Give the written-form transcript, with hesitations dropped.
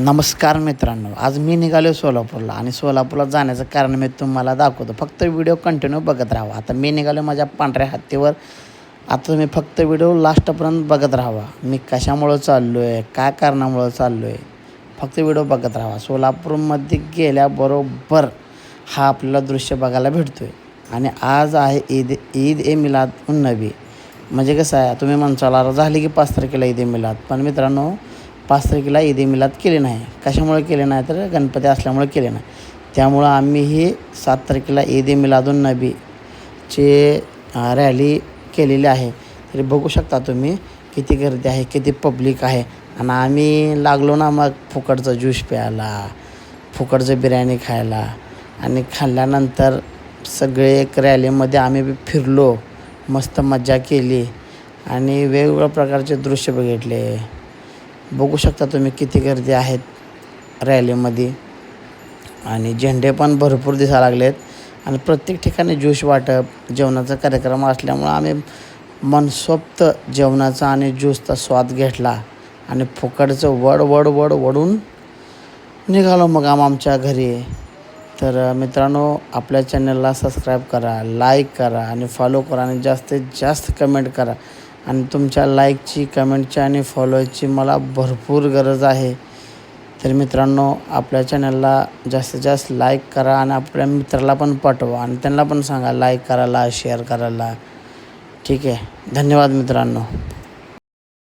नमस्कार मित्रांनो, आज मी निघालो सोलापूरला आणि सोलापूरला जाण्याचं कारण मी तुम्हाला दाखवतो. फक्त व्हिडिओ कंटिन्यू बघत राहा. आता मी निघालो माझ्या पांढऱ्या हत्तीवर. आता तुम्ही फक्त व्हिडिओ लास्टपर्यंत बघत राहा. मी कशामुळं चाललो आहे, काय कारणामुळं चाललो आहे, फक्त व्हिडिओ बघत राहा. सोलापूरमध्ये गेल्याबरोबर हा आपल्याला दृश्य बघायला भेटतो आहे. आणि आज आहे ईद ए मिलाद उन नबी. म्हणजे कसं आहे, तुम्ही म्हणसाला झाली की 5 तारखेला ईद ए मिलाद, पण मित्रांनो 5 तारखेला ईद ए मिलाद केले नाही. कशामुळे केले नाही तर गणपती असल्यामुळे केले नाही. त्यामुळं आम्ही ही 7 तारखेला ईद ए मिलादुन नबीचे रॅली केलेली आहे. तरी बघू शकता तुम्ही किती गर्दी आहे, किती पब्लिक आहे. आणि आम्ही लागलो ना मग फुकटचं ज्यूस प्यायला, फुकटचं बिर्याणी खायला. आणि खाल्ल्यानंतर सगळे एक रॅलीमध्ये आम्ही फिरलो, मस्त मजा केली आणि वेगवेगळ्या प्रकारचे दृश्य बघितले. बघू शकता तुम्ही किती गर्दी आहेत रॅलीमध्ये. आणि झेंडे पण भरपूर दिसायला लागलेत. आणि प्रत्येक ठिकाणी ज्यूस वाटप, जेवणाचा कार्यक्रम असल्यामुळं आम्ही मनसोक्त जेवणाचा आणि ज्यूसचा स्वाद घेतला आणि फुकटचं वडून निघालो मग आमच्या घरी. तर मित्रांनो, आपल्या चॅनलला सबस्क्राईब करा, लाईक करा आणि फॉलो करा आणि जास्तीत जास्त कमेंट करा. आणि तुमच्या लाईकची, कमेंटची आणि फॉलोची मला भरपूर गरज आहे. तर मित्रांनो, आपल्या चॅनलला जास्तीत जास्त लाईक करा आणि आपल्या मित्राला पण पाठवा आणि त्यांना पण सांगा लाईक करायला, शेअर करायला. ठीक आहे, धन्यवाद मित्रांनो.